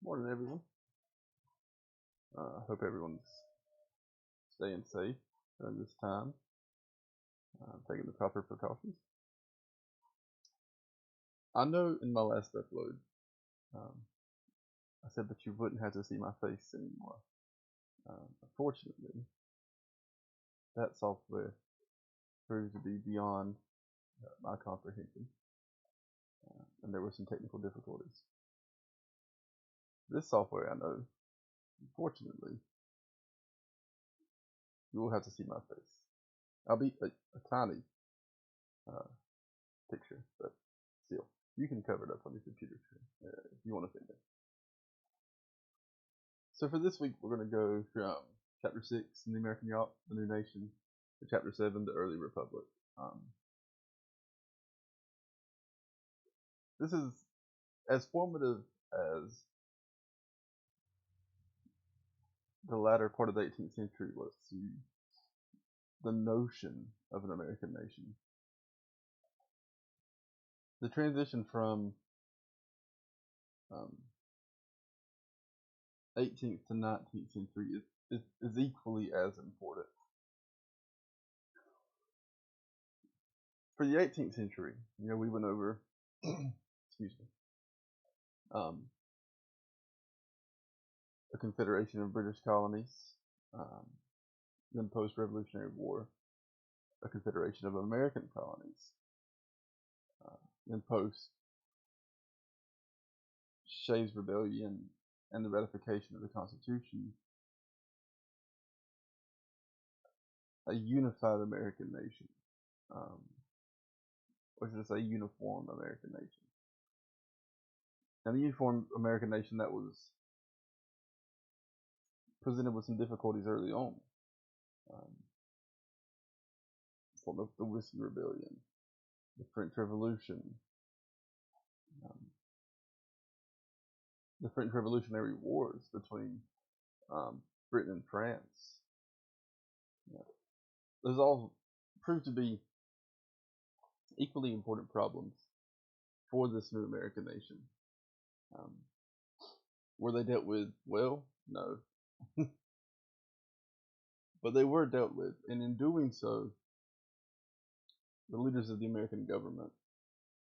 Morning, everyone. Hope everyone's staying safe during this time, taking the proper precautions. I know in my last upload, um, I said that you wouldn't have to see my face anymore. Unfortunately, that software proved to be beyond my comprehension, and there were some technical difficulties. This software, I know, unfortunately, you will have to see my face. I'll be a tiny uh, picture, but still, you can cover it up on your computer screen if you want to think it. So for this week, we're going to go from Chapter 6 in the American YAWP, the New Nation, to Chapter 7, the Early Republic. This is as formative as the latter part of the 18th century was to the notion of an American nation. The transition from 18th to 19th century is equally as important. For the 18th century, we went over, excuse me, a confederation of British colonies, then post-Revolutionary War, a confederation of American colonies, then post Shays' Rebellion and the ratification of the Constitution, a unified American nation, or should I say uniform American nation. And the uniform American nation that was presented with some difficulties early on. Form of the Whiskey Rebellion, the French Revolution, the French Revolutionary Wars between Britain and France. Those all proved to be equally important problems for this new American nation. Were they dealt with well? No. But they were dealt with, and in doing so, the leaders of the American government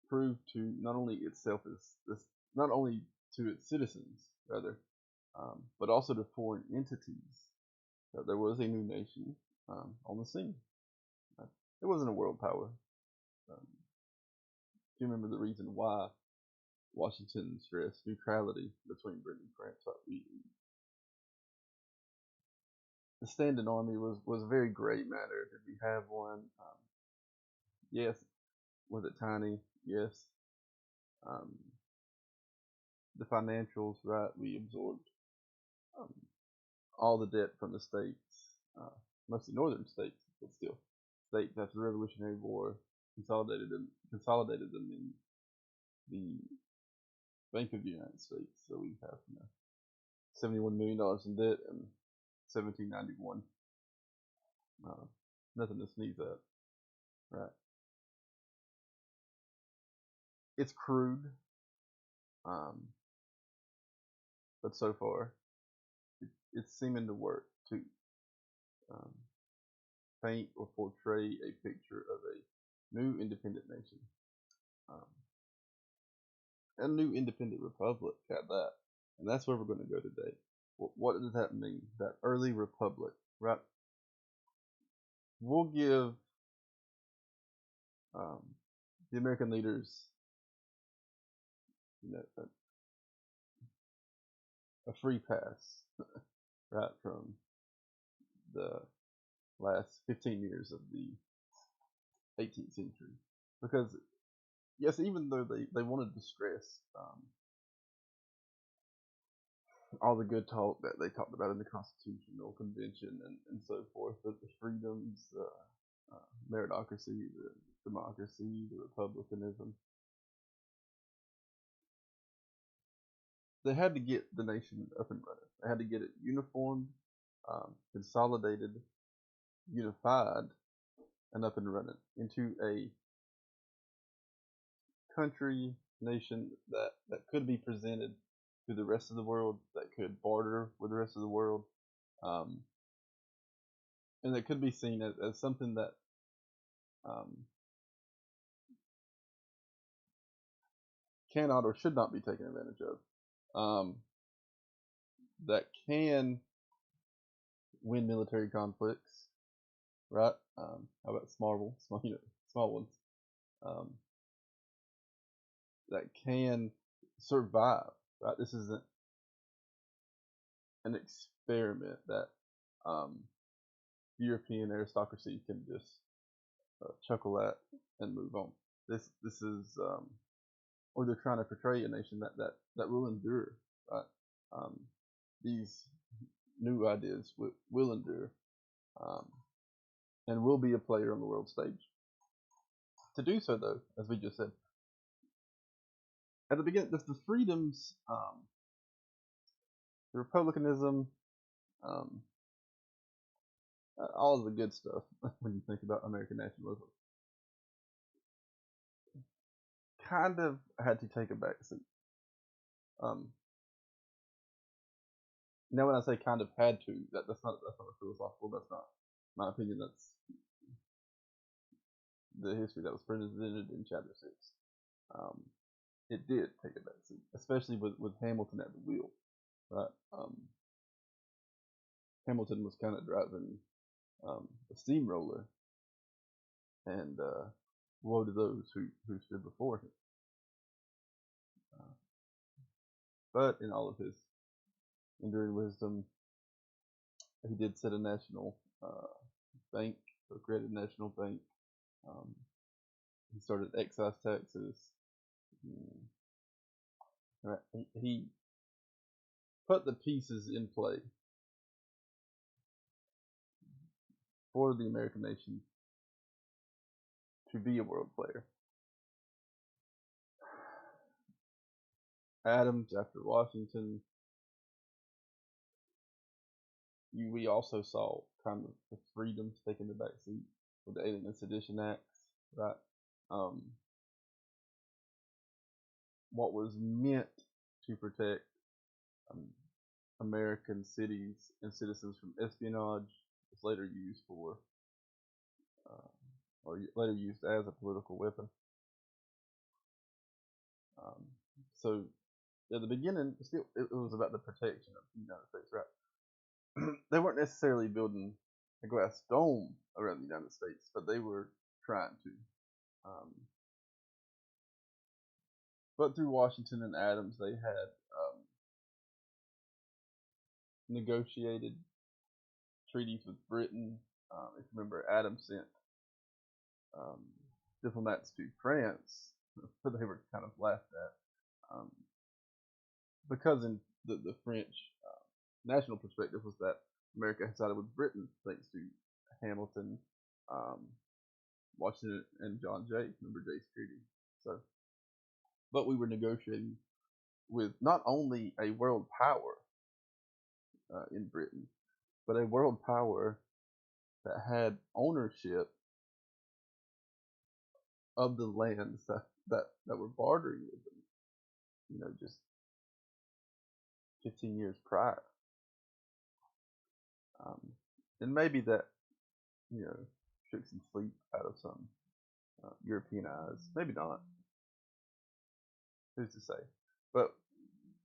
proved to not only itself not only to its citizens, rather, but also to foreign entities, that there was a new nation on the scene. It wasn't a world power. Do you remember the reason why Washington stressed neutrality between Britain and France? The standing army was a very gray matter. Did we have one? Yes. Was it tiny? Yes. The financials, right? We absorbed all the debt from the states, mostly northern states, but still states after the Revolutionary War, consolidated them in the Bank of the United States. So we have $71 million in debt in 1791. Nothing to sneeze at, right? It's crude, but so far it's seeming to work to paint or portray a picture of a new independent nation, a new independent republic at that, and that's where we're going to go today. What does that mean? That early republic, right? We'll give the American leaders, a free pass, right, from the last 15 years of the 18th century, because yes, even though they wanted to stress all the good talk that they talked about in the Constitutional Convention and so forth, the freedoms, meritocracy, the democracy, the republicanism, they had to get the nation up and running. They had to get it uniformed, consolidated, unified, and up and running into a country, nation that could be presented to the rest of the world, that could barter with the rest of the world, um, and that could be seen as something that um, cannot or should not be taken advantage of. Um, that can win military conflicts, right? How about small ones um, that can survive, right? This isn't an experiment that um, European aristocracy can just chuckle at and move on. This is or they're trying to portray a nation that will endure, right? Um, these new ideas will endure um, and will be a player on the world stage. To do so, though, as we just said at the beginning, the freedoms, the republicanism, um, all of the good stuff when you think about American nationalism, kind of had to take a backseat. Um, Now, when I say kind of had to, that's not a philosophical. That's not my opinion. That's the history that was presented in chapter 6. Um, it did take a backseat, especially with Hamilton at the wheel. Right? Hamilton was kind of driving a steamroller, and woe to those who stood before him. Uh, but in all of his enduring wisdom, he did set a national bank, or created a national bank. Um, he started excise taxes. Mm, right? He put the pieces in play for the American nation to be a world player. Adams after Washington, we also saw kind of the freedoms taking the back seat with the Alien and Sedition Acts, right? Um, what was meant to protect um, American cities and citizens from espionage was later used uh, or later used as a political weapon. Um, so at the beginning, still it was about the protection of the United States, right? They weren't necessarily building a glass dome around the United States, but they were trying to. Um, but through Washington and Adams, they had negotiated treaties with Britain. If you remember, Adams sent um, diplomats to France, but they were kind of laughed at because in the French national perspective was that America had sided with Britain thanks to Hamilton, um, Washington, and John Jay. Remember Jay's treaty. So, but we were negotiating with not only a world power in Britain, but a world power that had ownership of the lands that were bartering with them. Just 15 years prior. Um, and maybe that, you know, took some sleep out of some European eyes. Maybe not. Who's to say? But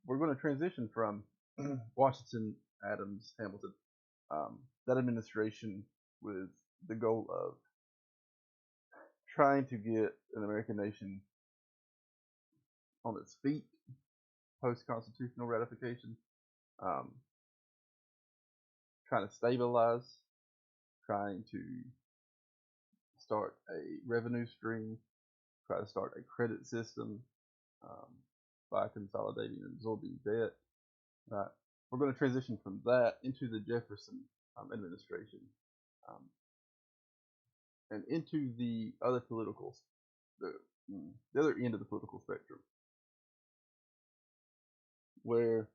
we're going to transition from Washington, Adams, Hamilton, that administration with the goal of trying to get an American nation on its feet post constitutional ratification, um, trying to stabilize, trying to start a revenue stream, try to start a credit system um, by consolidating and absorbing debt. Right. We're going to transition from that into the Jefferson administration um, and into the, the other end of the political spectrum, where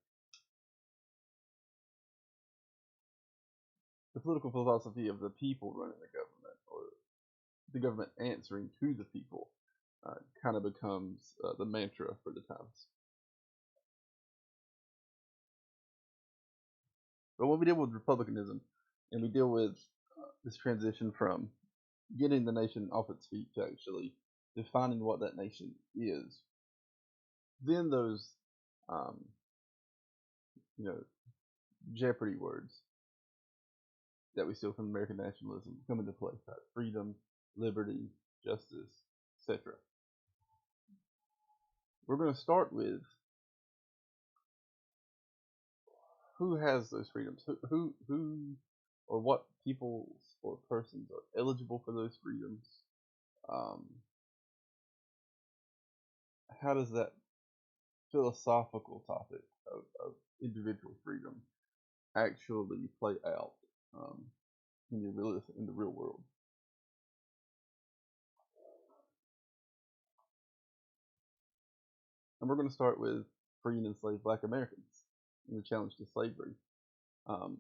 the political philosophy of the people running the government, or the government answering to the people, kind of becomes the mantra for the times. But when we deal with republicanism and we deal with this transition from getting the nation off its feet to actually defining what that nation is, then those um, you know jeopardy words that we steal from American nationalism come into play: right? Freedom, liberty, justice, etc. We're going to start with who has those freedoms, who or what peoples or persons are eligible for those freedoms. Um, how does that philosophical topic of individual freedom actually play out in the real world? And we're going to start with free and enslaved Black Americans and the challenge to slavery. Um,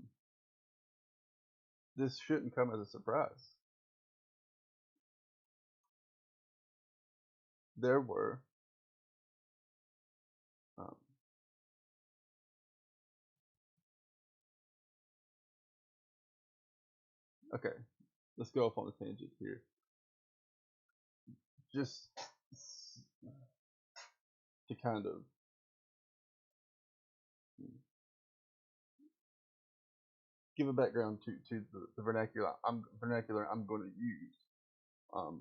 this shouldn't come as a surprise. There were um, okay. Let's go off on a tangent here. Just to kind of give a background to the vernacular I'm going to use, um,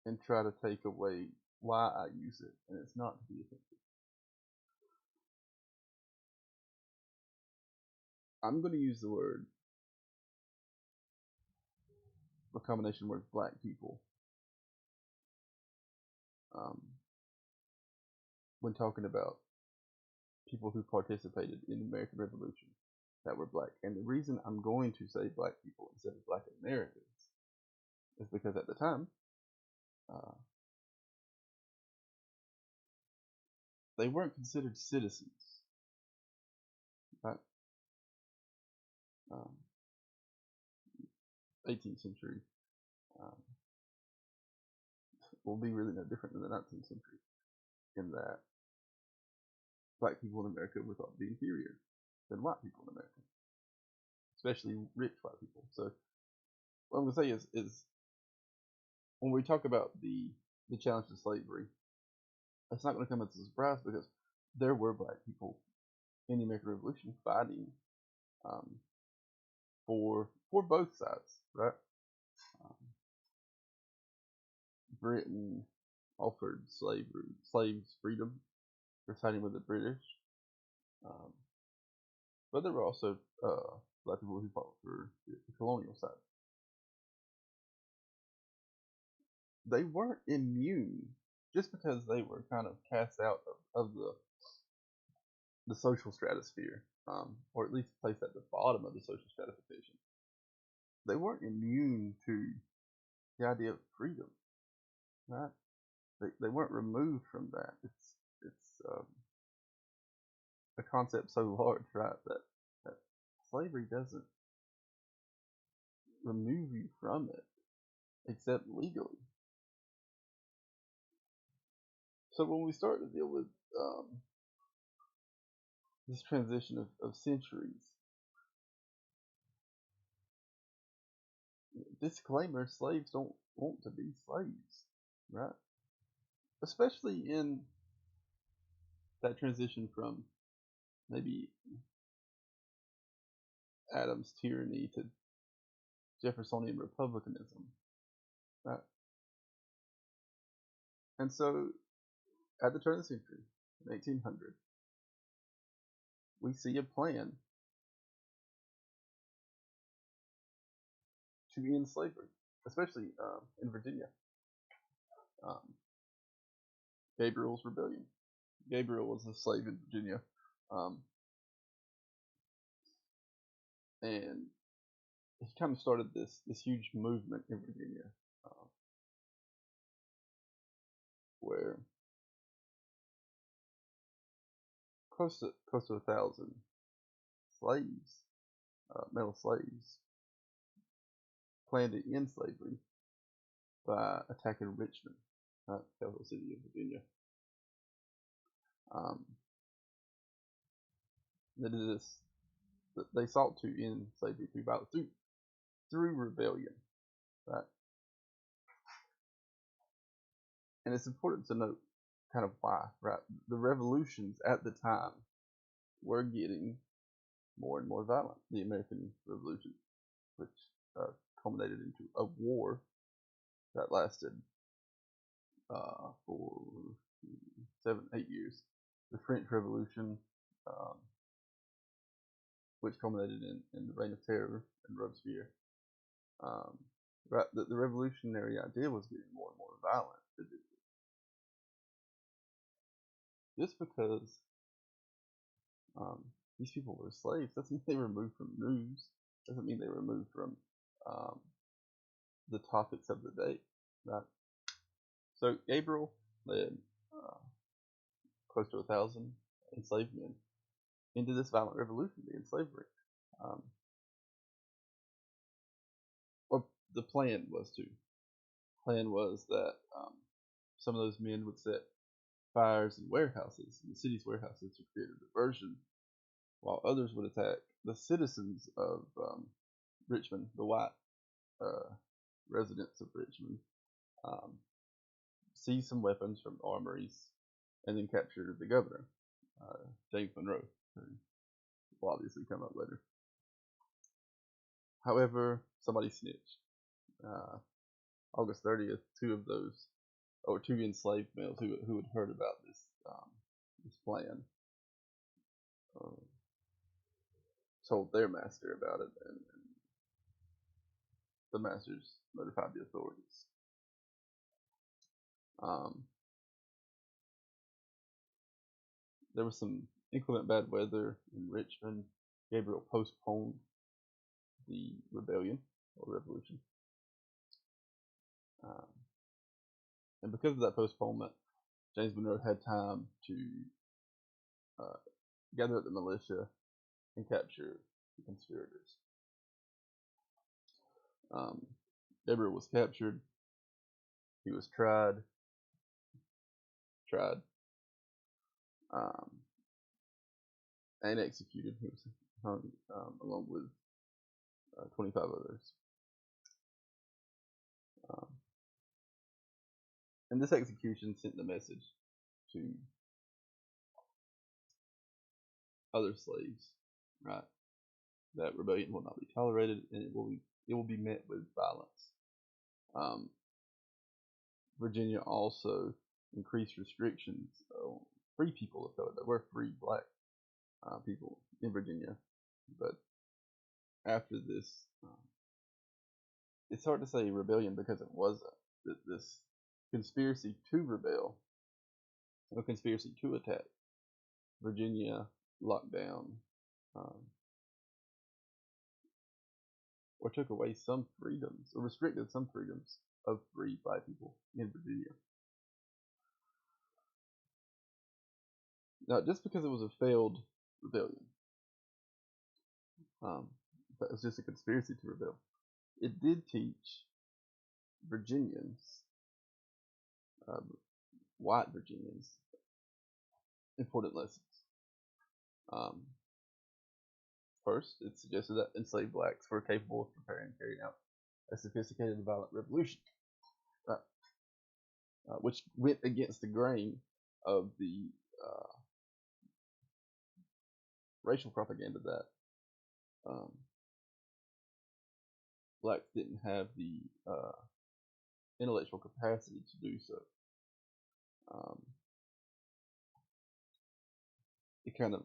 and try to take away why I use it, and it's not to be offensive. I'm going to use the word, a combination word, black people, um, when talking about people who participated in the American Revolution that were black. And the reason I'm going to say black people instead of black Americans is because at the time, uh, they weren't considered citizens. Right? Um, 18th century um, will be really no different than the 19th century in that black people in America were thought to be inferior than white people in America, especially rich white people. So what I'm going to say is when we talk about the challenge to slavery, it's not going to come as a surprise because there were black people in the American Revolution fighting um, for both sides, right? Um, Britain offered slaves freedom for siding with the British, um, but there were also black people who fought for the colonial side. They weren't immune just because they were kind of cast out of the social stratosphere, or at least placed at the bottom of the social stratification. They weren't immune to the idea of freedom, right? They weren't removed from that. It's a concept so large, right, that slavery doesn't remove you from it except legally. So when we start to deal with um, this transition of centuries, disclaimer: slaves don't want to be slaves, right? Especially in that transition from maybe Adam's tyranny to Jeffersonian republicanism, right? And so at the turn of the century, in 1800, we see a plan to end slavery, especially in Virginia. Um, Gabriel's Rebellion. Gabriel was a slave in Virginia, um, and he kind of started this huge movement in Virginia, uh, where close to 1,000 slaves, male slaves, planned to end slavery by attacking Richmond, capital city of Virginia. Um, they did this they sought to end slavery through violence, through rebellion, right? And it's important to note kind of why, right? The revolutions at the time were getting more and more violent. The American Revolution, which culminated into a war that lasted for 7-8 years. The French Revolution, um, which culminated in the Reign of Terror and Robespierre. Right, the revolutionary idea was getting more and more violent. Just because these people were slaves doesn't mean they were removed from news. Doesn't mean they were removed from um, the topics of the day. Right. So Gabriel led close to 1,000 enslaved men into this violent revolution, the slavery. Um, or the plan was that some of those men would set fires in warehouses, in the city's warehouses, to create a diversion, while others would attack the citizens of Richmond, the white residents of Richmond, seize some weapons from armories, and then capture the governor, James Monroe, who will obviously come up later. However, somebody snitched. August 30th, two enslaved males who had heard about this plan, told their master about it, and the masters notified the authorities. There was some inclement bad weather in Richmond. Gabriel postponed the rebellion or revolution. And because of that postponement, James Monroe had time to gather up the militia and capture the conspirators. Gabriel was captured. He was tried, and executed. He was hung along with 25 others. And this execution sent the message to other slaves, right, that rebellion will not be tolerated, and it will be met with violence. Virginia also increased restrictions on free people of color. There were free black people in Virginia, but after this, it's hard to say rebellion because it wasn't. This conspiracy to rebel, a conspiracy to attack Virginia, locked down, or took away some freedoms, or restricted some freedoms of free black people in Virginia. Now, just because it was a failed rebellion, that was just a conspiracy to rebel, it did teach Virginians, white Virginians, important lessons. First, it suggested that enslaved blacks were capable of preparing and carrying out a sophisticated and violent revolution, which went against the grain of the racial propaganda that blacks didn't have the intellectual capacity to do so. It kind of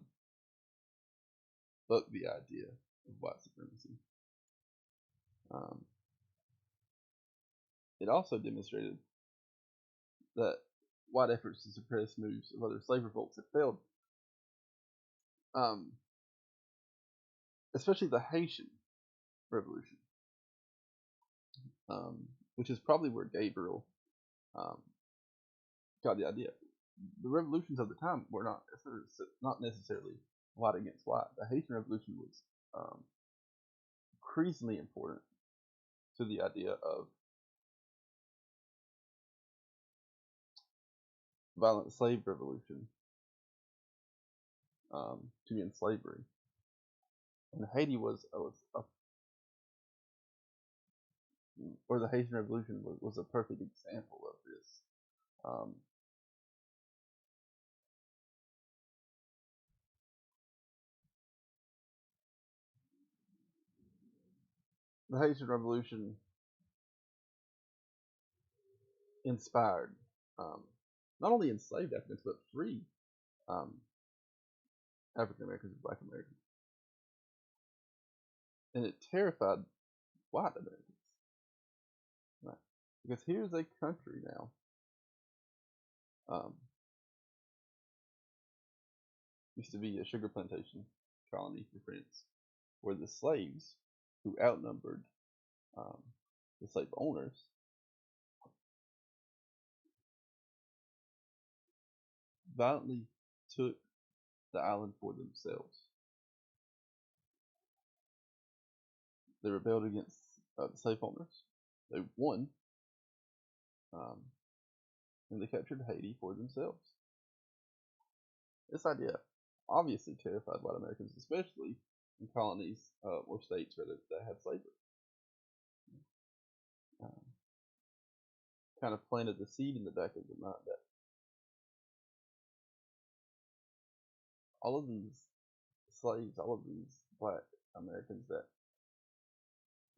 bucked the idea of white supremacy. It also demonstrated that white efforts to suppress moves of other slave revolts had failed. Especially the Haitian Revolution, which is probably where Gabriel got the idea. The revolutions of the time were not necessarily white against white. The Haitian Revolution was increasingly important to the idea of violent slave revolution to end slavery. And Haiti or the Haitian Revolution was a perfect example of this. Um, the Haitian Revolution inspired not only enslaved Africans but free um, African Americans and Black Americans, and it terrified white Americans. Right? Because here's a country now um, used to be a sugar plantation colony for France, where the slaves, who outnumbered um, the slave owners, violently took the island for themselves. They rebelled against the slave owners. They won, um, and they captured Haiti for themselves. This idea obviously terrified white Americans, especially in colonies or states rather that had slavery. Um, kind of planted the seed in the back of the mind that all of these slaves, all of these black Americans that,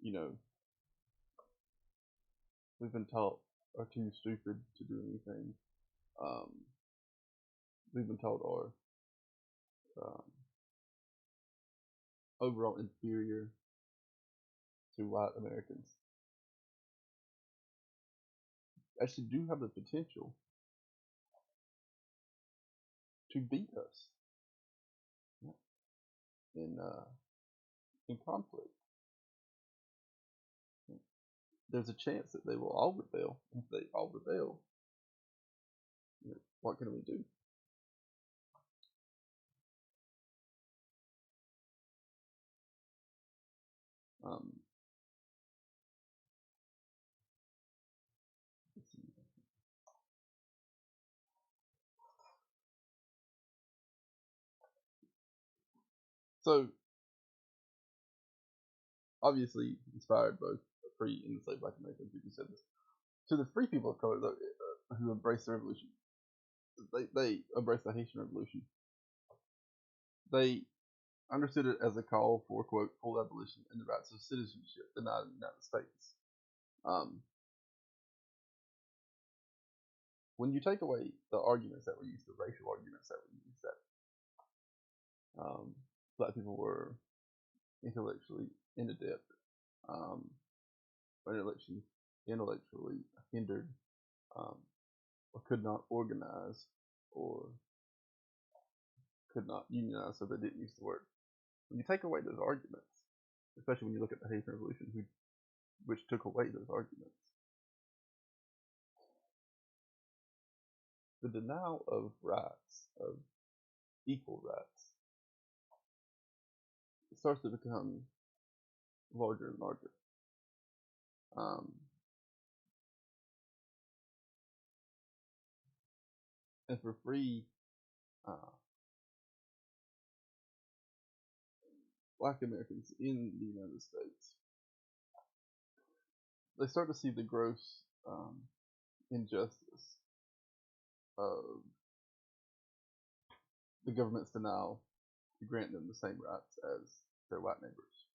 you know, we've been taught are too stupid to do anything. Um, we've been taught are um, overall inferior to white Americans actually do have the potential to beat us in conflict. There's a chance that they will all rebel. If they all rebel, what can we do? Um, so obviously inspired both free and enslaved black Americans, who said this. To the free people of color though, who embraced the revolution, they embraced the Haitian Revolution. They understood it as a call for quote full abolition and the rights of citizenship denied in the United States. Um, when you take away the arguments that were used, the racial arguments that were used, that black people were intellectually inadept, um, or intellectually hindered, um, or could not organize, or could not unionize, so they didn't use the word. When you take away those arguments, especially when you look at the Haitian Revolution, which took away those arguments, the denial of rights, of equal rights, starts to become larger and larger. Um, and for free uh, black Americans in the United States, they start to see the gross injustice of the government's denial to grant them the same rights as their white neighbors.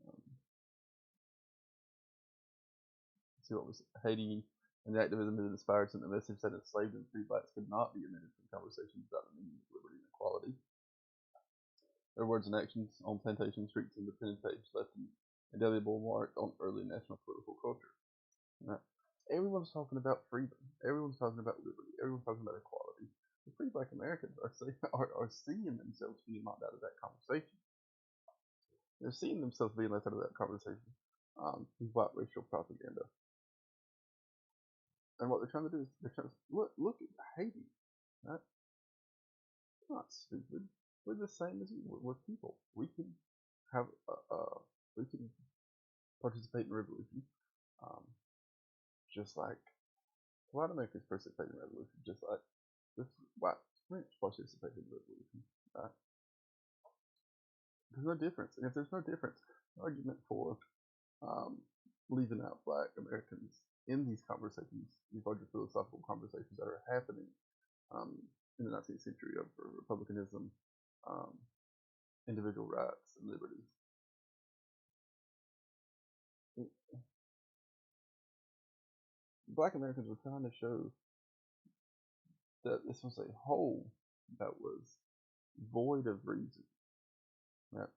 Um, see what was Haiti and the activism that inspired sent the message that enslaved and free blacks could not be omitted from conversations about the meaning of liberty and equality. Their words and actions on plantation streets and independent page left an indelible mark on early national political culture. Right? Everyone's talking about freedom. Everyone's talking about liberty. Everyone's talking about equality. The free black Americans are seeing themselves being locked out of that conversation. They're seeing themselves being left out of that conversation through white racial propaganda. And what they're trying to do is they're trying to look at Haiti. Right? We're not stupid. We're the same as you. We're people. We can have we can participate in the revolution, um, just like white Americans participated in the revolution, just like this white French participated in the revolution. Right? There's no difference, and if there's no difference, the argument for um, leaving out Black Americans in these conversations, these larger philosophical conversations that are happening um, in the 19th century over republicanism, um, individual rights, and liberties. Black Americans were trying to show that this was a whole that was void of reason. Right?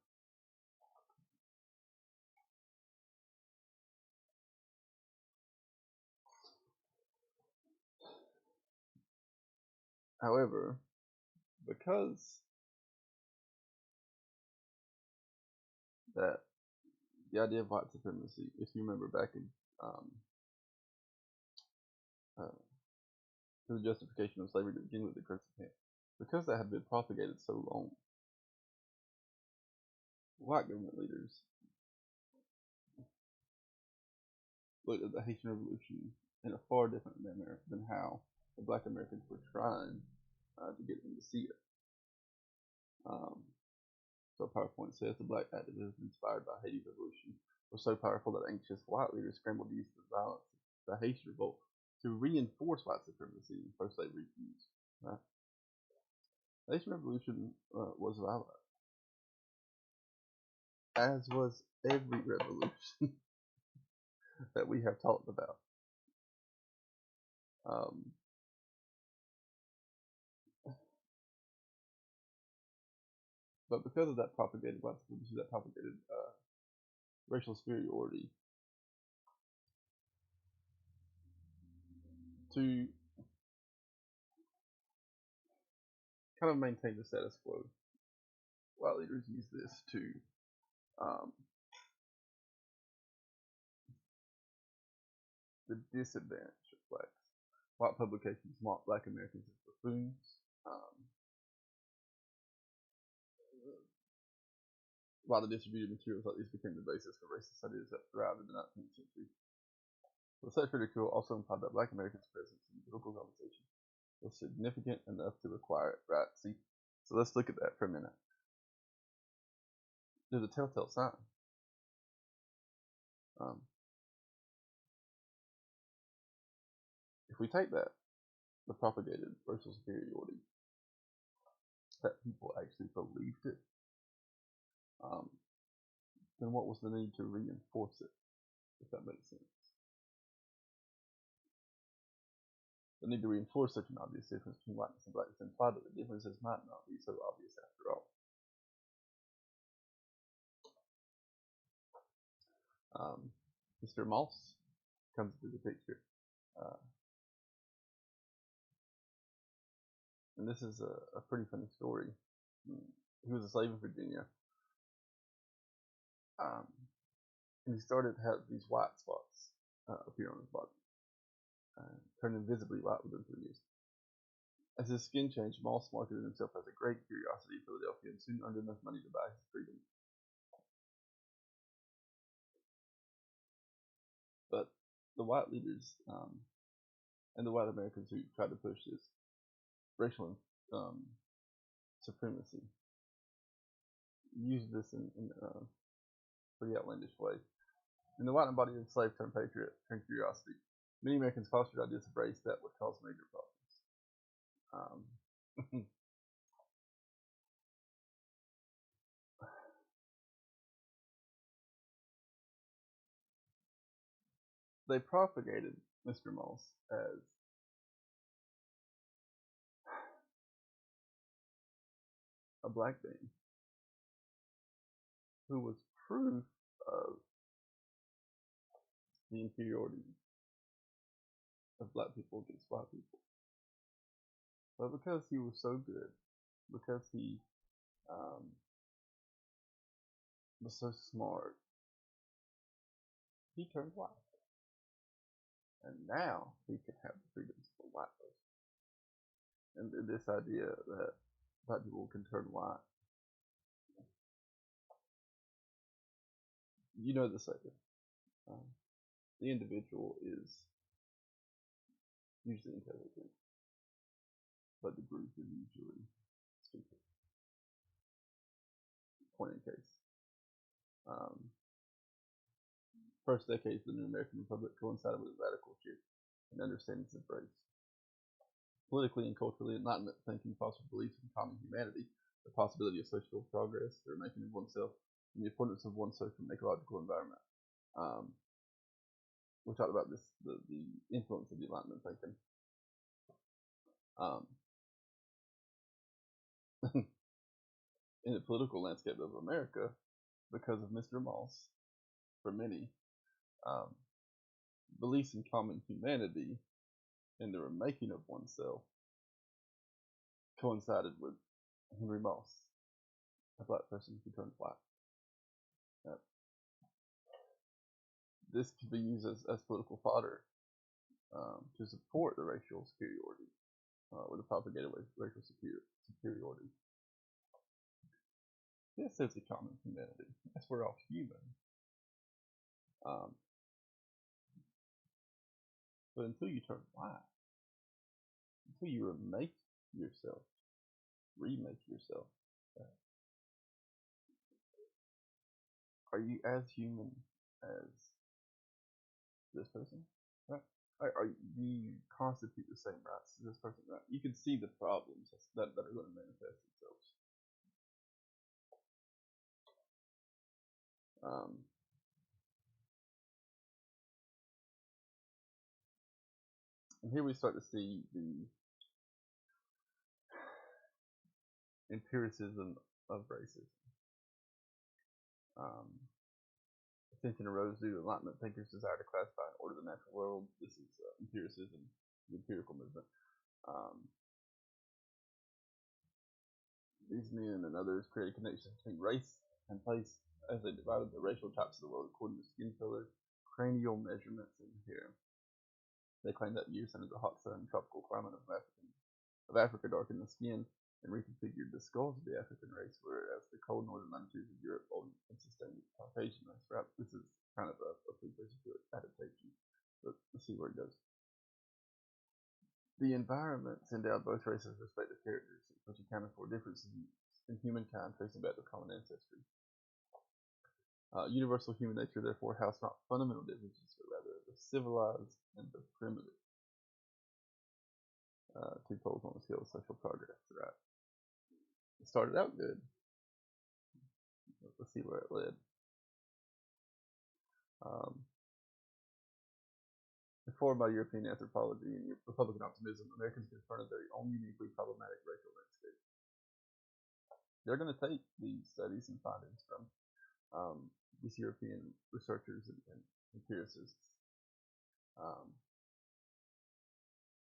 However, because that the idea of white supremacy, if you remember back in um, uh, the justification of slavery to begin with the Curse of Ham, because that had been propagated so long, white government leaders looked at the Haitian Revolution in a far different manner than how the Black Americans were trying to get them to see it. So PowerPoint says the Black activism inspired by Haiti's revolution was so powerful that anxious white leaders scrambled to use the violence of the Haitian revolt to reinforce white supremacy and pro-slavery views. Right? The Haitian Revolution was violent, as was every revolution that we have talked about. Um, but because of that propagated white supremacy, that propagated racial superiority, to kind of maintain the status quo, white leaders use this to um, the disadvantage of blacks. White publications mock Black Americans as buffoons. Um, while the distributed materials like these became the basis for racist ideas that thrived in the 19th century. But such ridicule also implied that Black Americans' presence in political conversation was significant enough to require it. Right? See, so let's look at that for a minute. There's a telltale sign. If we take that, the propagated racial superiority, that people actually believed it, um, then what was the need to reinforce it, if that makes sense? The need to reinforce such an obvious difference between whiteness and blackness implied that the differences might not be so obvious after all. Mr. Moss comes into the picture. Uh, and this is a pretty funny story. He was a slave in Virginia. Um, and he started to have these white spots appear on his body, turned invisibly white within 3 years. As his skin changed, Moss marketed himself as a great curiosity in Philadelphia and soon earned enough money to buy his freedom. But the white leaders and the white Americans who tried to push this racial supremacy used this in a pretty outlandish way. In the white embodied slave turned patriot turned curiosity, many Americans fostered ideas of race that would cause major problems. They propagated Mr. Moss as a black man who was proof of the inferiority of black people against white people. But because he was so good, because he was so smart, he turned white. And now he could have the freedoms of a white person. And this idea that black people can turn white. You know the saying. The individual is usually intelligent. but the group is usually stupid. Point in case. First decades of the new American Republic coincided with a radical shift in understandings of race. Politically and culturally, Enlightenment thinking fostered beliefs in common humanity, the possibility of social progress, the remaking of oneself, and the importance of one's social and ecological environment. We talked about this, the influence of the Enlightenment thinking. In the political landscape of America, because of Mr. Moss, for many, beliefs in common humanity and the remaking of oneself coincided with Henry Moss, a black person who turned black. This could be used as political fodder to support the racial superiority, or the propagated racial superiority. Yes, there's a common humanity. Yes, we're all human. But until you turn black, until you remake yourself, remake yourself, are you as human as this person? Right? Do you constitute the same rights as this person? Right? You can see the problems that are going to manifest themselves. And here we start to see the empiricism of racism. Attention arose due to Enlightenment thinkers' desire to classify and order the natural world. This is empiricism, the empirical movement. These men and others created connections between race and place as they divided the racial types of the world according to skin color, cranial measurements, and hair. They claimed that years under the hot sun tropical climate of Africa darkened the skin and reconfigured the skulls of the African race, whereas the cold northern latitudes of Europe owned and sustained the Caucasian race. Right? This is kind of a precursor to adaptation, but let's see where it goes. The environments endowed both races with respective characteristics, which accounted for differences in humankind tracing back to common ancestry. Universal human nature therefore housed not fundamental differences, but rather the civilized and the primitive. Two poles on the scale of social progress, right? It started out good. Let's see where it led. Informed by European anthropology and Republican optimism, Americans confronted their own uniquely problematic racial landscape. They're going to take these studies and findings from these European researchers and empiricists,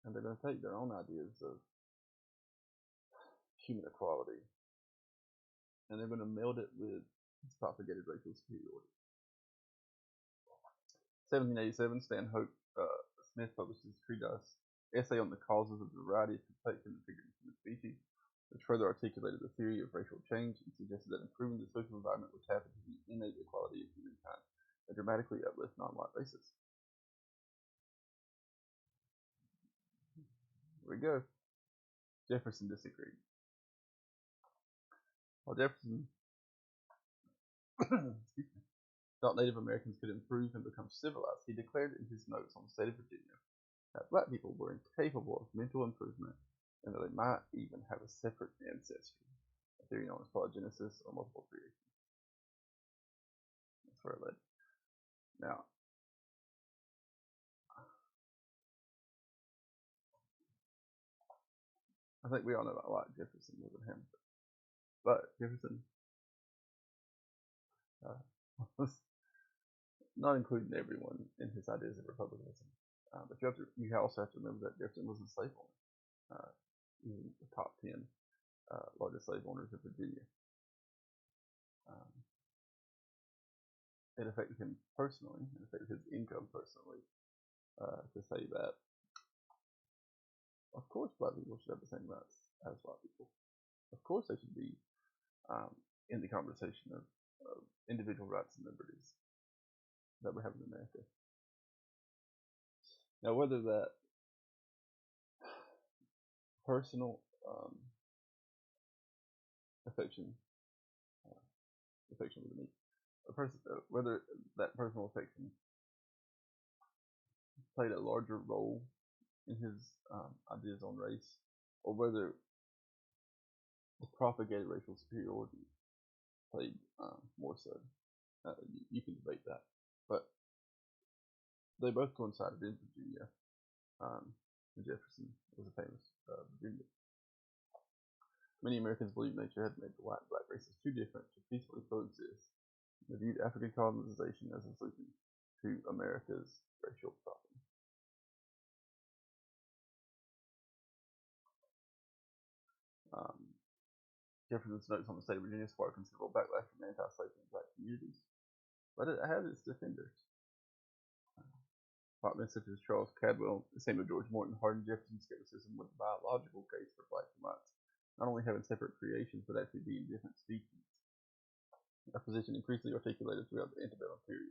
and they're going to take their own ideas of human equality, and they're going to meld it with this propagated racial superiority. 1787, Stanhope Smith published his treatise, Essay on the Causes of the Variety of Complexion and Figure in Human Species, which further articulated the theory of racial change and suggested that improving the social environment would tap into the innate equality of humankind and dramatically uplift non-white races. Here we go. Jefferson disagreed. While Jefferson thought Native Americans could improve and become civilized, he declared in his notes on the state of Virginia that black people were incapable of mental improvement and that they might even have a separate ancestry, a theory known as polygenesis or multiple creation. That's where it led. Now, I think we all know I like Jefferson more than him, but Jefferson was not including everyone in his ideas of republicanism. But you also have to remember that Jefferson was a slave owner. He was the top 10 largest slave owners of Virginia. It affected him personally. It affected his income personally. To say that, of course, black people should have the same rights as white people. Of course, they should be in the conversation of individual rights and liberties that we have in America. Now, whether that personal um, affection, uh, affection with me, a person, whether that personal affection played a larger role in his ideas on race, or whether the propagated racial superiority played more so. You can debate that, but they both coincided in Virginia. Jefferson was a famous Virginian. Many Americans believed nature had made the white and black races too different to peacefully coexist. They viewed African colonization as a solution to America's racial problem. Um, Jefferson's notes on the state of Virginia sparked considerable backlash from anti-slavery black communities, but it had its defenders. Departments such as Charles Cadwell and Samuel George Morton hardened Jefferson's skepticism with a biological case for blacks and whites not only having separate creations but actually being different species, a position increasingly articulated throughout the antebellum period.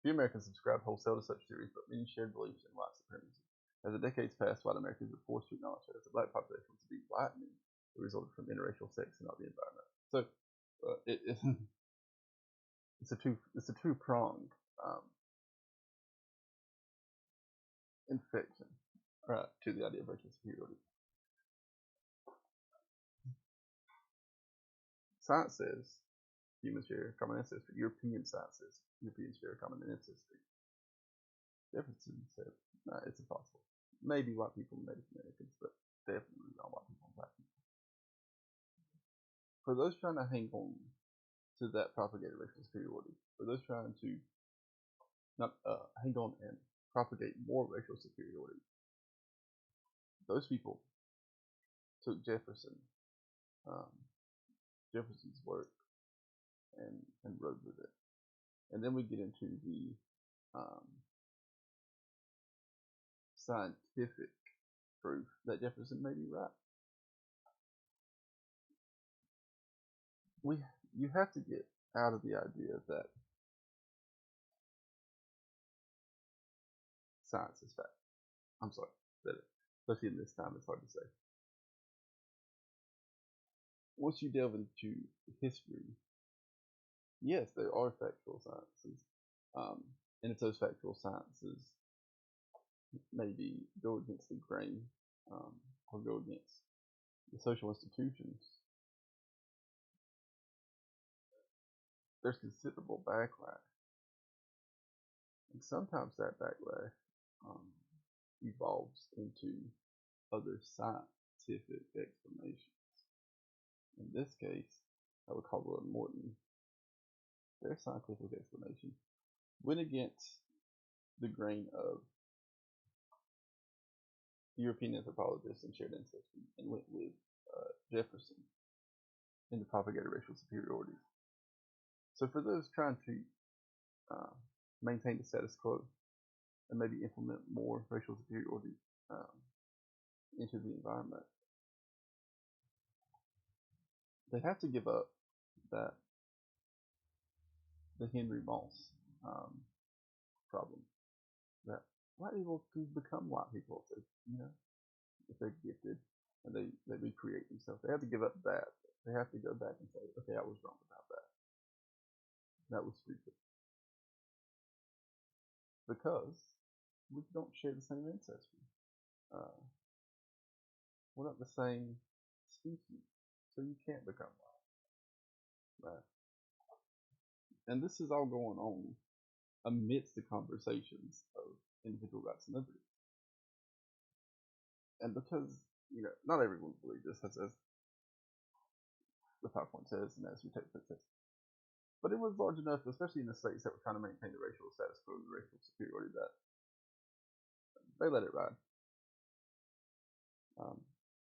Few Americans subscribed wholesale to such theories, but many shared beliefs in white supremacy. As the decades passed, white Americans were forced to acknowledge that as the black population was indeed whitening, it resulted from interracial sex and not the environment. So it's a two pronged infection, right, to the idea of racial superiority. Science says humans share a common ancestry. European science says Europeans share a common ancestry. Jefferson said, no, it's impossible. Maybe white people and Native Americans, but definitely not white people and black people. For those trying to hang on to that propagated racial superiority, for those trying to not hang on and propagate more racial superiority, those people took Jefferson's work and rode with it. And then we get into the scientific proof that Jefferson may be right. You have to get out of the idea that science is fact. I'm sorry, that especially in this time, it's hard to say. Once you delve into history, yes, there are factual sciences, and if those factual sciences maybe go against the grain or go against the social institutions, there's considerable backlash, and sometimes that backlash evolves into other scientific explanations. In this case, I would call it Morton. Their scientific explanation went against the grain of European anthropologists and shared ancestry and went with Jefferson in the propagated racial superiority. So for those trying to maintain the status quo and maybe implement more racial superiority into the environment, they have to give up that the Henry Moss problem that white people can become white people if they're gifted and they recreate themselves. They have to give up that. They have to go back and say, okay, I was wrong about that. That was stupid. Because we don't share the same ancestry. We're not the same species, so you can't become white. Right? And this is all going on amidst the conversations of individual rights and liberties. And because, not everyone believes this, as the PowerPoint says, and as we take the test. But it was large enough, especially in the states that were trying to maintain the racial status quo, the racial superiority, that they let it ride.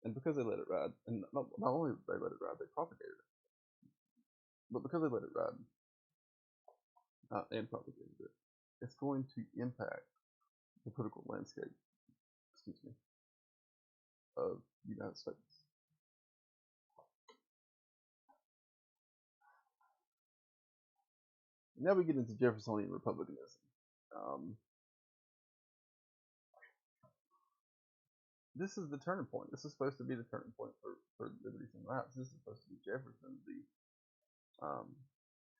And because they let it ride, and not only did they let it ride, they propagated it. But because they let it ride and propagated it, it's going to impact the political landscape, of the United States. Now we get into Jeffersonian republicanism. this is the turning point. This is supposed to be the turning point for liberties and rights. This is supposed to be Jefferson, the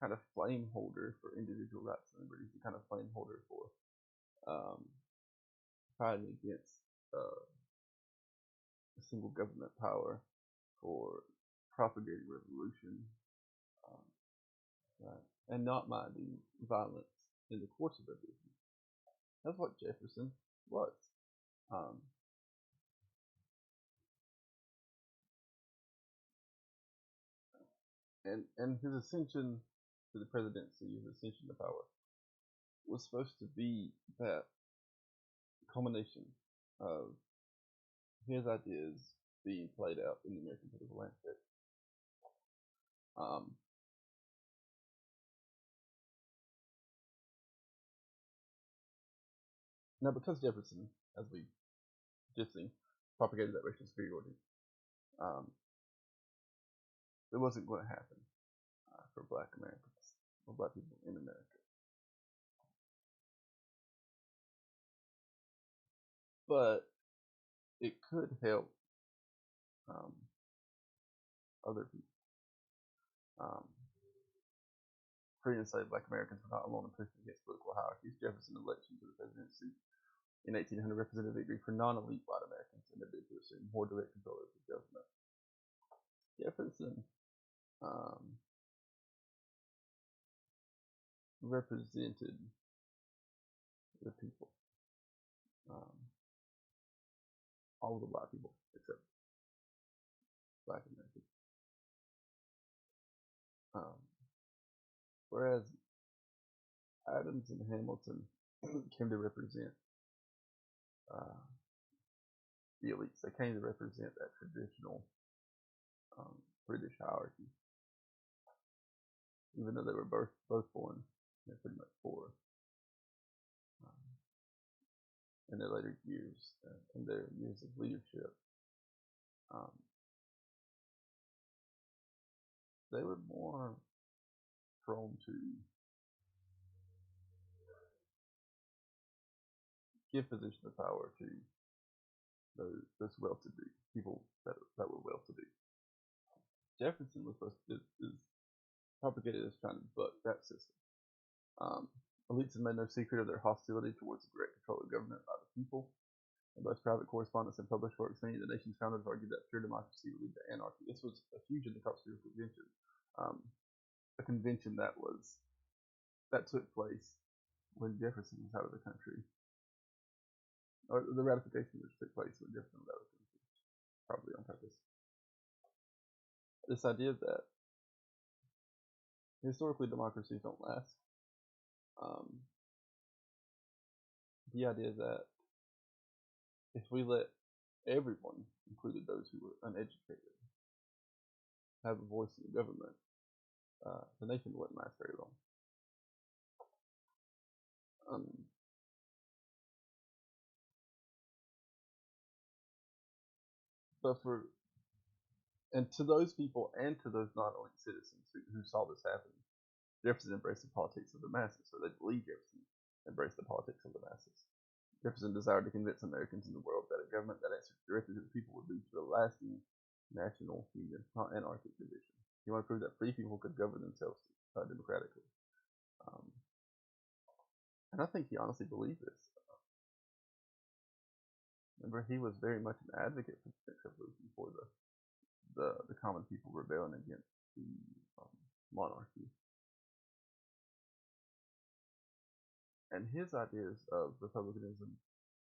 kind of flame holder for individual rights and liberties, the kind of flame holder for um, fighting against single government power, for propagating revolution, um, right, and not minding violence in the course of revolution. That's what Jefferson was. Um, and his ascension to the presidency, his ascension to power, was supposed to be that culmination of his ideas being played out in the American political landscape. Um, Now, because Jefferson, as we just seen, propagated that racial superiority, um, it wasn't going to happen for Black Americans or Black people in America. But it could help um, other people. Free and enslaved Black Americans were not alone in pushing against political hierarchies. Jefferson's election to the presidency in 1800 represented a victory for non-elite white Americans and their bid to assume more direct control of the government. Jefferson represented the people, um, all of the white people except Black Americans. Um, Whereas Adams and Hamilton came to represent uh, the elites. They came to represent that traditional British hierarchy, even though they were both born pretty much poor. Um, in their later years, in their years of leadership, um, they were more prone to give position of power to those well-to-do people that were well-to-do. Jefferson was supposed to, is propagated as trying to buck that system. Elites had made no secret of their hostility towards the direct control of government by the people. And both private correspondence and published works, many of the nation's founders argued that pure democracy would lead to anarchy. This was a huge in the Constitutional Convention, a convention that took place when Jefferson was out of the country, or the ratification which took place when Jefferson was out of the country, probably on purpose. This idea that historically democracies don't last. The idea that if we let everyone, including those who were uneducated, have a voice in the government, the nation wouldn't last very long. But to those people and to those non-elite citizens who saw this happen, Jefferson embraced the politics of the masses, so they believed Jefferson embraced the politics of the masses. Jefferson desired to convince Americans in the world that a government that answered directly to the people would lead to a lasting national union, not anarchic division. He wanted to prove that free people could govern themselves democratically. And I think he honestly believed this. Remember, he was very much an advocate for the revolution, for the common people rebelling against the monarchy. And his ideas of republicanism,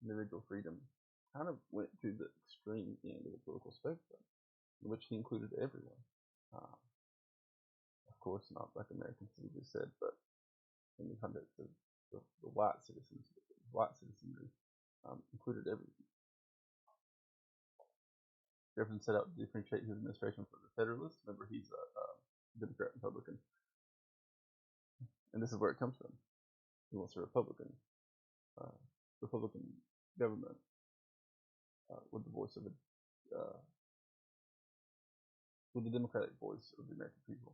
individual freedom, kind of went to the extreme end of the political spectrum, in which he included everyone. Of course, not Black Americans, as we just said, but in the context of the white citizenry, included everything. Jefferson set out to differentiate his administration from the Federalists. Remember, he's a Democrat Republican, and this is where it comes from. He wants a Republican government with the voice of with the democratic voice of the American people.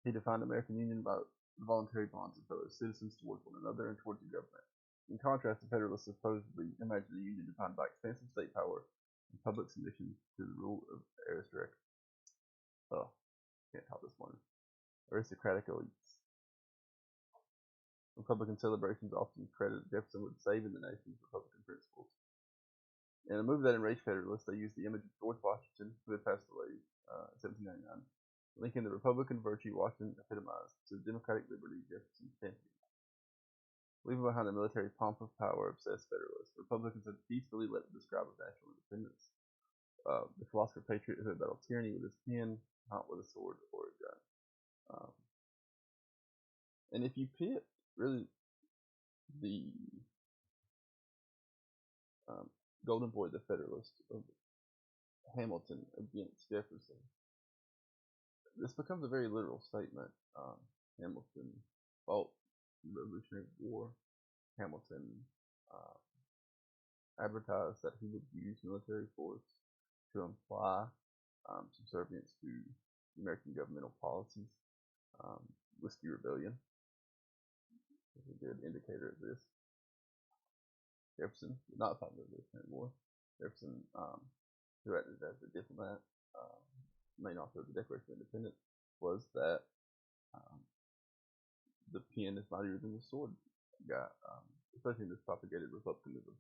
He defined American Union by the voluntary bonds of fellow citizens towards one another and towards the government. In contrast, the Federalists supposedly imagined a union defined by expansive state power and public submission to the rule of aristocratic, oh, can't talk this morning, aristocratic elites. Republican celebrations often credited Jefferson with saving the nation's Republican principles. In a move that enraged Federalists, they used the image of George Washington, who had passed away in 1799, linking the Republican virtue Washington epitomized to the democratic liberty Jefferson championed. Leaving behind the military pomp of power obsessed Federalists, Republicans had peacefully let the describe of national independence. The philosopher patriot who had battled tyranny with his pen, not with a sword or a gun. And if you pit really the golden boy, the Federalist of Hamilton against Jefferson, this becomes a very literal statement. Hamilton fought the Revolutionary War. Hamilton advertised that he would use military force to imply subservience to American governmental policies. Whiskey Rebellion is a good indicator of this. Jefferson did not fight the Revolutionary War. Jefferson, who acted as a diplomat, main author of the Declaration of Independence, was that the pen is mightier than the sword guy, especially in this propagated republicanism.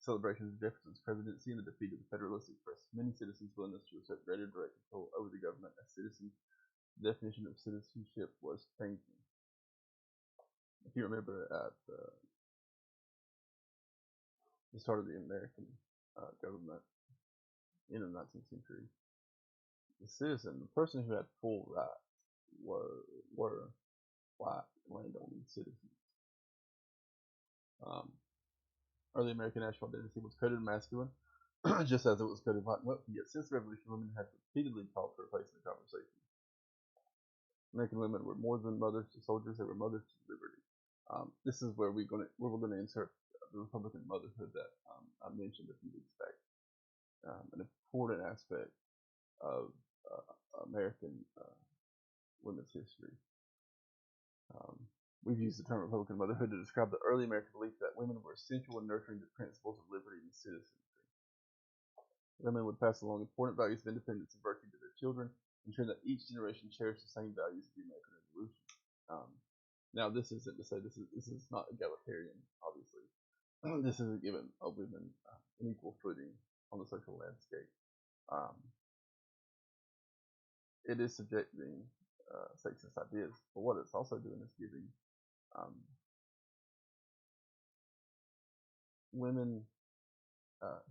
Celebrations of Jefferson's presidency and the defeat of the Federalists expressed many citizens' willingness to assert greater direct control over the government as citizens. The definition of citizenship was changing. If you remember at the start of the American government in the 19th century, the citizen, the person who had full rights, were white landowning citizens. Early American national identity was coded masculine, just as it was coded white and wealthy. Yet since the Revolution, women had repeatedly called for a place in the conversation. American women were more than mothers to soldiers; they were mothers to liberty. This is where we're going to insert the Republican motherhood that I mentioned a few weeks back. An important aspect of American women's history. We've used the term Republican motherhood to describe the early American belief that women were essential in nurturing the principles of liberty and citizenry. Women would pass along important values of independence and virtue to their children, ensuring that each generation cherished the same values of the American Revolution. Now, this isn't to say this is not egalitarian, obviously. This isn't giving women an equal footing on the social landscape. It is subjecting sexist ideas, but what it's also doing is giving women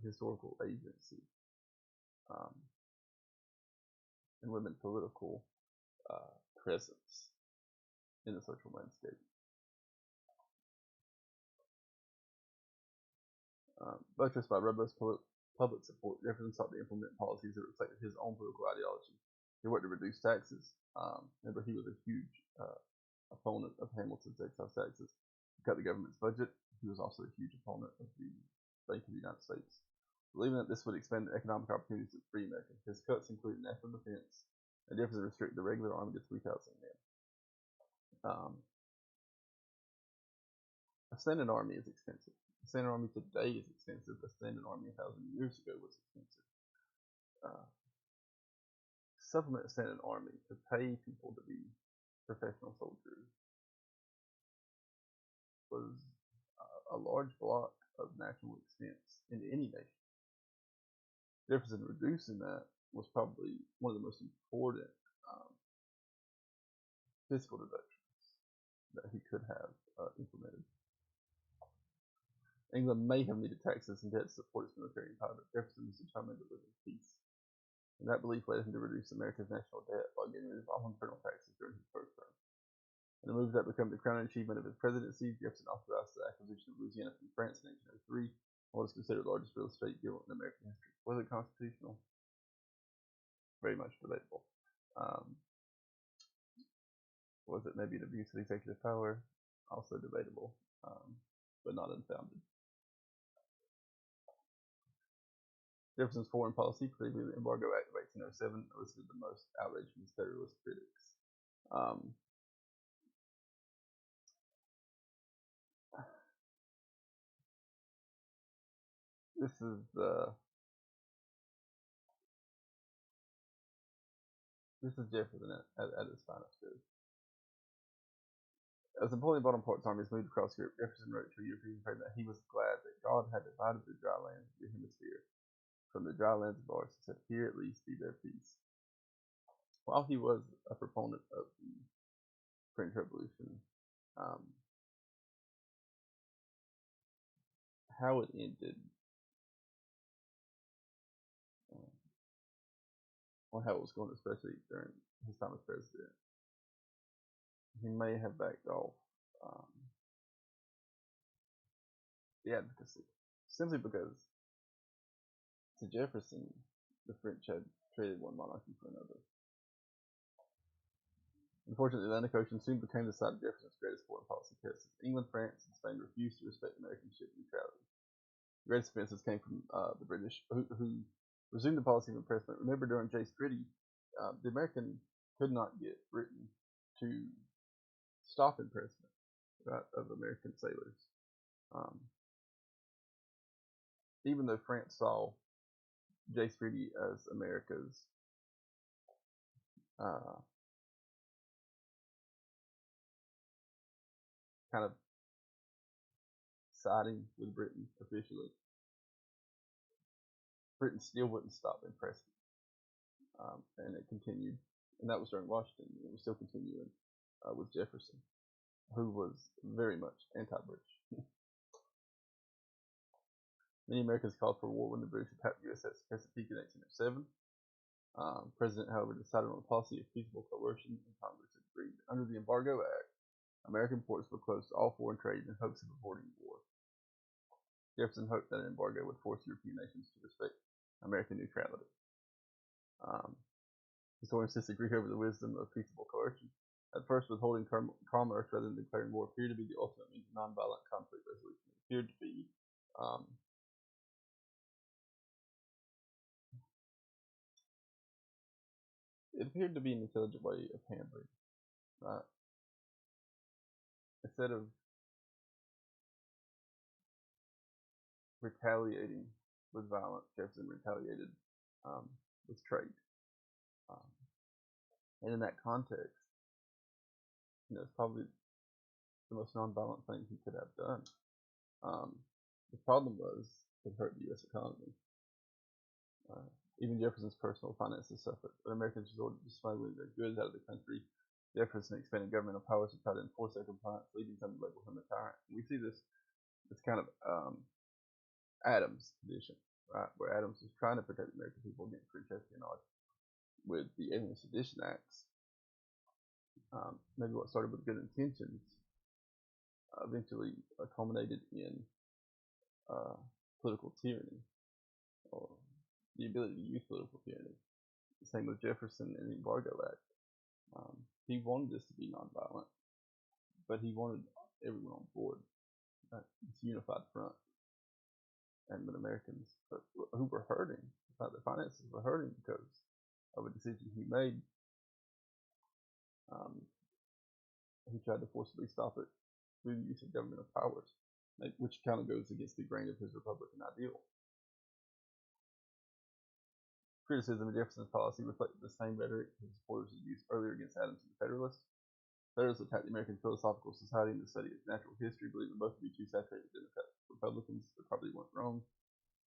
historical agency and women political presence in the social landscape. Buttressed by robust public support, Jefferson sought to implement policies that reflected his own political ideology. He worked to reduce taxes. Remember, he was a huge opponent of Hamilton's excise taxes. He cut the government's budget. He was also a huge opponent of the Bank of the United States, believing that this would expand the economic opportunities of free Americans. His cuts included national defense, and Jefferson restricted the regular army to 3,000 men. A standing army is expensive. A standing army today is expensive. A standing army 1,000 years ago was expensive. Supplement a standing army to pay people to be professional soldiers was a large block of national expense in any nation. Jefferson reducing that was probably one of the most important fiscal deductions that he could have implemented. England may have needed taxes and debt to support its military empire, but Jefferson was determined to live in peace. And that belief led him to reduce America's national debt while getting rid of all internal taxes during his first term. In a move that became the crowning achievement of his presidency, Jefferson authorized the acquisition of Louisiana from France in 1803, what is considered the largest real estate deal in American history. Was it constitutional? Very much debatable. Was it maybe an abuse of executive power? Also debatable, but not unfounded. Jefferson's foreign policy, particularly the Embargo Act of 1807, elicited the most outrage from his Federalist critics. this is Jefferson at his finest. As Napoleon Bonaparte's armies moved across Europe, Jefferson wrote to a European friend that he was glad that God had divided the dry lands of the hemisphere from the dry lands of ours. He said, "Here at least be there peace." While he was a proponent of the French Revolution, um, how it ended, uh, or how it was going, especially during his time as president, he may have backed off um, the advocacy, simply because to Jefferson, the French had traded one monarchy for another. Unfortunately, the Atlantic Ocean soon became the site of Jefferson's greatest foreign policy tests. England, France, and Spain refused to respect American ship neutrality. The greatest offenses came from the British, who resumed the policy of impressment. Remember, during Jay's Treaty, the American could not get Britain to stop impressment, right, of American sailors. Um, even though France saw Jay's Treaty as America's uh, kind of siding with Britain officially, Britain still wouldn't stop impressment, and it continued. And that was during Washington. It was still continuing with Jefferson, who was very much anti-British. Many Americans called for war when the British attacked the U.S. at Chesapeake in 1807. President, however, decided on a policy of peaceable coercion, and Congress agreed. Under the Embargo Act, American ports were closed to all foreign trade in hopes of avoiding war. Jefferson hoped that an embargo would force European nations to respect American neutrality. Historians disagree over the wisdom of peaceable coercion. At first, withholding commerce rather than declaring war appeared to be the ultimate means of nonviolent conflict resolution. It appeared to be an intelligent way of handling. Instead of retaliating with violence, Jefferson retaliated with trade. Um, and in that context, it's probably the most nonviolent thing he could have done. The problem was it hurt the U.S. economy. Even Jefferson's personal finances suffered. When Americans resorted to smuggling their goods out of the country, Jefferson expanded governmental powers to try to enforce their compliance, leading some to label him a tyrant. We see this kind of Adams tradition, right, where Adams was trying to protect the American people against French espionage with the Alien Sedition Acts. Maybe what started with good intentions eventually culminated in political tyranny, or the ability to use political tyranny. The same with Jefferson and the Embargo Act. He wanted this to be nonviolent, but he wanted everyone on board, right? This unified front. And when Americans who were hurting, their finances were hurting because of a decision he made, he tried to forcibly stop it through the use of governmental powers, which kind of goes against the grain of his Republican ideal. Criticism of Jefferson's policy reflected the same rhetoric his supporters had used earlier against Adams and the Federalists. Federalists attacked the American Philosophical Society and the study of natural history, believing both to be too saturated with Democrats and Republicans, but probably weren't wrong.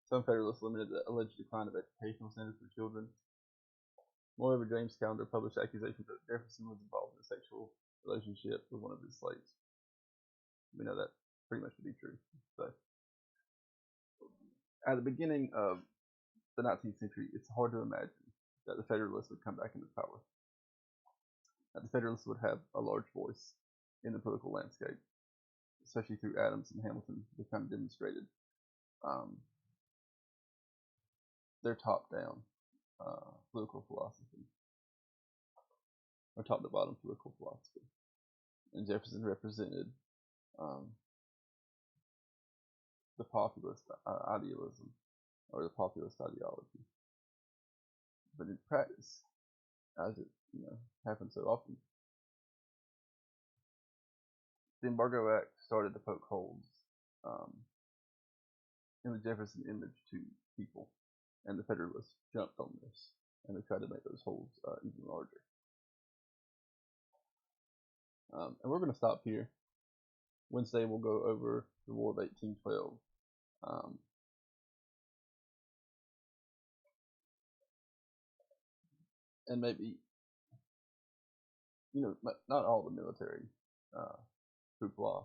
Some Federalists limited the alleged decline of educational standards for children. Moreover, James Callender published accusations that Jefferson was involved in a sexual relationship with one of his slaves. We know that pretty much to be true. So, at the beginning of the 19th century, it's hard to imagine that the Federalists would come back into power. That the Federalists would have a large voice in the political landscape, especially through Adams and Hamilton, who kind of demonstrated their top-down political philosophy, or top-to-bottom political philosophy. And Jefferson represented the populist idealism, or the populist ideology. But in practice, as it happens so often, the Embargo Act started to poke holes in the Jefferson image to people, and the Federalists jumped on this, and they tried to make those holes even larger. And we're going to stop here. Wednesday we'll go over the War of 1812. And maybe, not all the military hoopla,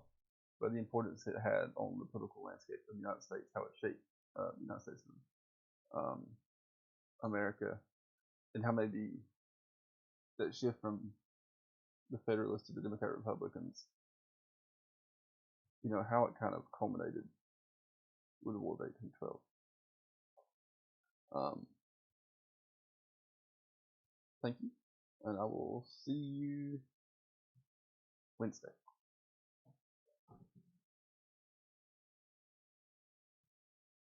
but the importance it had on the political landscape of the United States, how it shaped the United States of America, and how maybe that shift from the Federalists to the Democrat Republicans, how it kind of culminated with the War of 1812. Thank you, and I will see you Wednesday.